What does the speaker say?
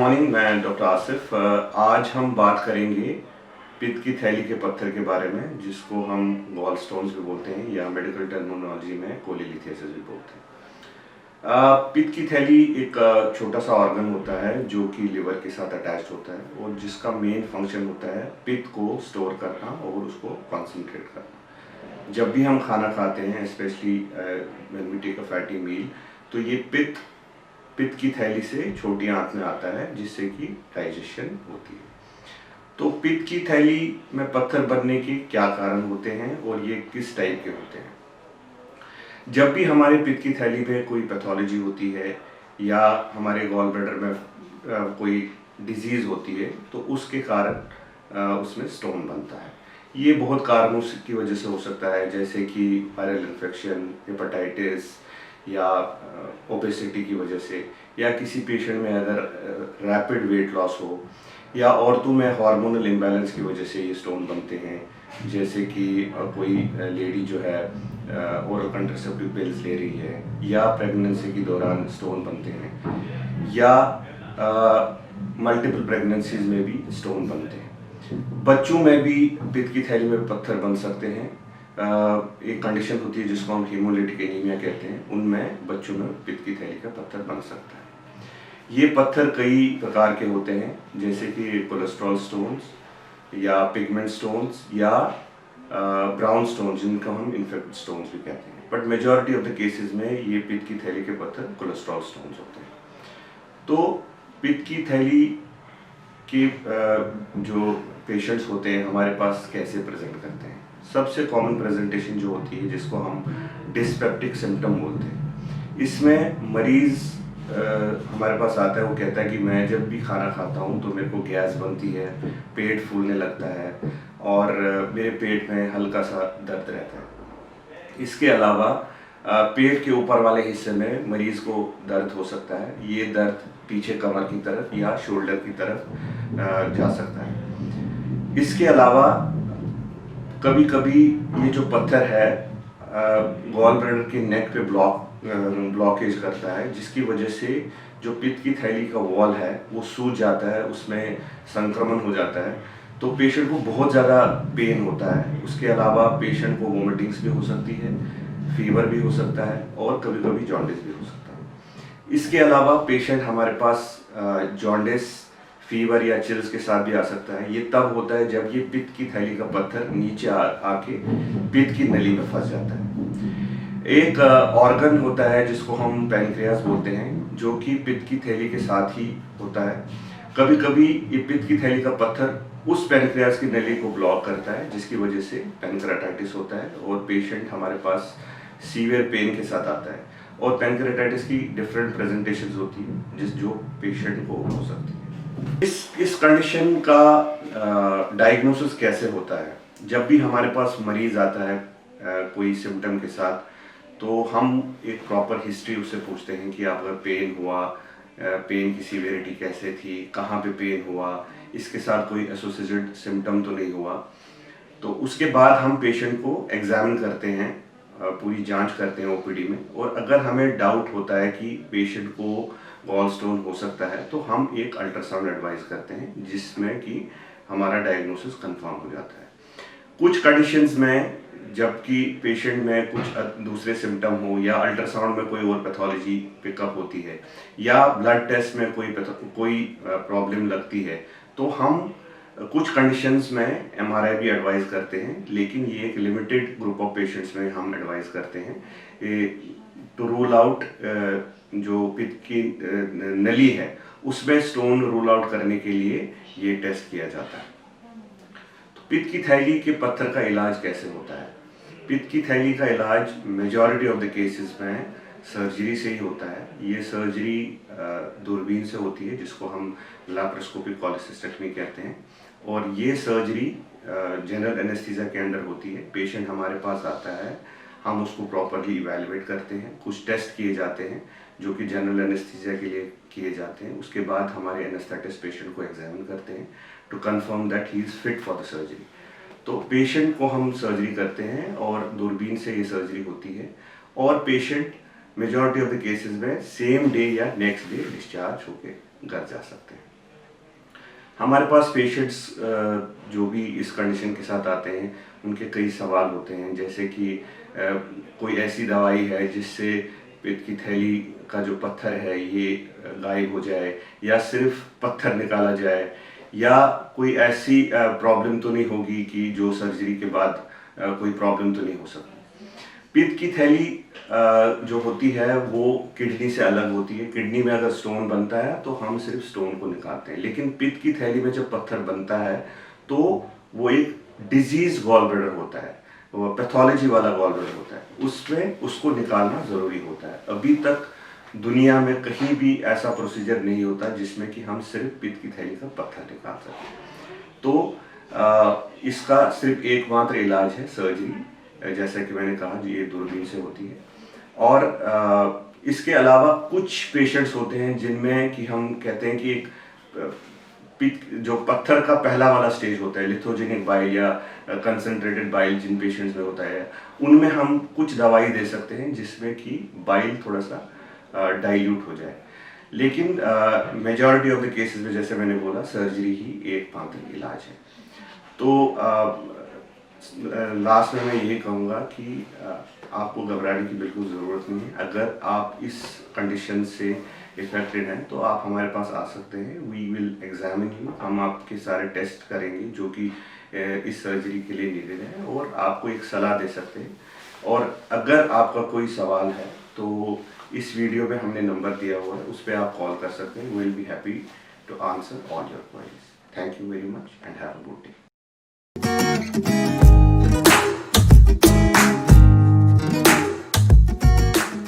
Morning, मैं doctor Asif. आज हम बात करेंगे पित्त की थैली के पत्थर के बारे में, जिसको हम गॉल स्टोन्स भी बोलते हैं या मेडिकल टर्मिनोलॉजी में कोलीलिथियासिस भी बोलते हैं। पित्त की थैली एक छोटा सा ऑर्गन होता है जो कि लिवर के साथ अटैच्ड होता है और जिसका मेन फंक्शन होता है पित्त को स्टोर करना और उसको कॉन्सेंट्रेट करना। जब भी हम खाना खाते हैं, specially when we take a fatty meal, तो ये पित्त की थैली से छोटी आंत में आता है, जिससे कि डाइजेशन होती है। तो पित्त की थैली में पत्थर बनने के क्या कारण होते हैं और ये किस टाइप के होते हैं? जब भी हमारे पित्त की थैली में कोई पैथोलॉजी होती है या हमारे गॉल ब्लैडर में कोई डिजीज होती है, तो उसके कारण उसमें स्टोन बनता है। ये बहुत कारणों की वजह से हो सकता है, जैसे कि वायरल इन्फेक्शन, हेपेटाइटिस या ओबेसिटी की वजह से, या किसी पेशेंट में अगर रैपिड वेट लॉस हो, या औरतों में हार्मोनल इम्बैलेंस की वजह से ये स्टोन बनते हैं, जैसे कि कोई लेडी जो है ओरल कंट्रासेप्टिव पिल्स ले रही है या प्रेगनेंसी के दौरान स्टोन बनते हैं, या मल्टीपल प्रेगनेंसीज में भी स्टोन बनते हैं। बच्चों में भी पित्त की थैली में पत्थर बन सकते हैं। एक कंडीशन होती है जिसको हम हीमोलिटिक एनीमिया कहते हैं, उनमें बच्चों में पित्त की थैली का पत्थर बन सकता है। ये पत्थर कई प्रकार के होते हैं, जैसे कि कोलेस्ट्रॉल स्टोन्स या पिगमेंट स्टोन्स या ब्राउन स्टोन्स, जिनको हम इन्फेक्टेड स्टोन्स भी कहते हैं। But majority of the cases में ये पित्त की थैली के पत्थर कोलेस्ट्रॉल स्टोन्स होते हैं। तो पित्त की थैली के जो पेशेंट्स होते हैं हमारे पास कैसे प्रेजेंट करते हैं? सबसे कॉमन प्रेजेंटेशन जो होती है, जिसको हम डिस्पेप्टिक सिम्टम बोलते हैं, इसमें मरीज हमारे पास आता है, वो कहता है कि मैं जब भी खाना खाता हूँ तो मेरे को गैस बनती है, पेट फूलने लगता है और मेरे पेट में हल्का सा दर्द रहता है। इसके अलावा पेट के ऊपर वाले हिस्से में मरीज को दर्द हो सकता है। ये दर्द पीछे कमर की तरफ या शोल्डर की तरफ जा सकता है। इसके अलावा कभी कभी ये जो पत्थर है गॉल ब्लैडर के नेक पे ब्लॉकेज करता है, जिसकी वजह से जो पित्त की थैली का वॉल है वो सूज जाता है, उसमें संक्रमण हो जाता है, तो पेशेंट को बहुत ज़्यादा पेन होता है। उसके अलावा पेशेंट को वोमिटिंग्स भी हो सकती है, फीवर भी हो सकता है और कभी कभी जॉन्डिस भी हो सकता है। इसके अलावा पेशेंट हमारे पास जॉन्डिस, फीवर या चिल्स के साथ भी आ सकता है। ये तब होता है जब ये पित्त की थैली का पत्थर नीचे आके पित्त की नली में फंस जाता है। एक ऑर्गन होता है जिसको हम पैनक्रियास बोलते हैं, जो कि पित्त की थैली के साथ ही होता है। कभी कभी ये पित्त की थैली का पत्थर उस पैनक्रियास की नली को ब्लॉक करता है, जिसकी वजह से पैनक्रेटाइटिस होता है और पेशेंट हमारे पास सीवियर पेन के साथ आता है। और पैनक्रेटाइटिस की डिफरेंट प्रेजेंटेशंस होती है जो पेशेंट को हो सकती है। इस कंडीशन का डायग्नोसिस कैसे होता है? जब भी हमारे पास मरीज आता है कोई सिम्टम के साथ, तो हम एक प्रॉपर हिस्ट्री उससे पूछते हैं कि अगर पेन हुआ, पेन की सीवियरिटी कैसे थी, कहाँ पे पेन हुआ, इसके साथ कोई एसोसिएटेड सिम्टम तो नहीं हुआ। तो उसके बाद हम पेशेंट को एग्जामिन करते हैं, पूरी जांच करते हैं ओपीडी में, और अगर हमें डाउट होता है कि पेशेंट को गॉल स्टोन हो सकता है, तो हम एक अल्ट्रासाउंड एडवाइस करते हैं, जिसमें कि हमारा डायग्नोसिस कंफर्म हो जाता है। कुछ कंडीशंस में जबकि पेशेंट में कुछ दूसरे सिम्टम हो या अल्ट्रासाउंड में कोई और पैथोलॉजी पिकअप होती है या ब्लड टेस्ट में कोई प्रॉब्लम लगती है, तो हम कुछ कंडीशंस में एमआरआई भी एडवाइस करते हैं, लेकिन ये एक लिमिटेड ग्रुप ऑफ पेशेंट्स में हम एडवाइस करते हैं टू रूल आउट जो पित्त की नली है उसमें स्टोन रूल आउट करने के लिए ये टेस्ट किया जाता है। तो पित्त की थैली के पत्थर का इलाज कैसे होता है? पित्त की थैली का इलाज मेजॉरिटी ऑफ द केसेस में सर्जरी से ही होता है। ये सर्जरी दूरबीन से होती है, जिसको हम लैप्रोस्कोपिक कोलेसिस्टेक्टमी कहते हैं, और ये सर्जरी जनरल एनेस्थीसिया के अंडर होती है। पेशेंट हमारे पास आता है, हम उसको प्रॉपरली इवैल्यूएट करते हैं, कुछ टेस्ट किए जाते हैं जो कि जनरल एनेस्थीसिया के लिए किए जाते हैं। उसके बाद हमारे एनेस्थेटिस्ट पेशेंट को एग्जामिन करते हैं to confirm that he is fit for the surgery. तो पेशेंट को हम सर्जरी करते हैं और दूरबीन से ये सर्जरी होती है, और patient majority of the cases में सेम डे या नेक्स्ट डे डिस्चार्ज होकर घर जा सकते हैं। हमारे पास पेशेंट्स जो भी इस कंडीशन के साथ आते हैं उनके कई सवाल होते हैं, जैसे कि कोई ऐसी दवाई है जिससे पित्त की थैली का जो पत्थर है ये गायब हो जाए, या सिर्फ पत्थर निकाला जाए, या कोई ऐसी प्रॉब्लम तो नहीं होगी कि जो सर्जरी के बाद कोई प्रॉब्लम तो नहीं हो सकती। पित्त की थैली जो होती है वो किडनी से अलग होती है। किडनी में अगर स्टोन बनता है तो हम सिर्फ स्टोन को निकालते हैं, लेकिन पित्त की थैली में जब पत्थर बनता है तो वो एक डिजीज गॉल ब्लैडर होता है, वो पैथोलॉजी वाला गॉल ब्लैडर होता है, उसमें उसको निकालना ज़रूरी होता है। अभी तक दुनिया में कहीं भी ऐसा प्रोसीजर नहीं होता जिसमें कि हम सिर्फ पित्त की थैली का पत्थर निकाल सकें। तो इसका सिर्फ एकमात्र इलाज है सर्जरी, जैसा कि मैंने कहा जी, ये दूरबीन से होती है। और इसके अलावा कुछ पेशेंट्स होते हैं जिनमें कि हम कहते हैं कि एक जो पत्थर का पहला वाला स्टेज होता है, लिथोजेनिक बाइल या कंसंट्रेटेड बाइल जिन पेशेंट्स में होता है, उनमें हम कुछ दवाई दे सकते हैं जिसमें कि बाइल थोड़ा सा डाइल्यूट हो जाए। लेकिन मेजॉरिटी ऑफ द केसेस में, जैसे मैंने बोला, सर्जरी ही एकमात्र इलाज है। तो लास्ट में मैं यही कहूँगा कि आपको घबराने की बिल्कुल ज़रूरत नहीं है। अगर आप इस कंडीशन से इफेक्टेड हैं तो आप हमारे पास आ सकते हैं। वी विल एग्जामिन यू, हम आपके सारे टेस्ट करेंगे जो कि इस सर्जरी के लिए नीडेड है, और आपको एक सलाह दे सकते हैं। और अगर आपका कोई सवाल है तो इस वीडियो में हमने नंबर दिया हुआ है, उस पर आप कॉल कर सकते हैं। We will be happy to answer all your queries. Thank you very much and have a good day.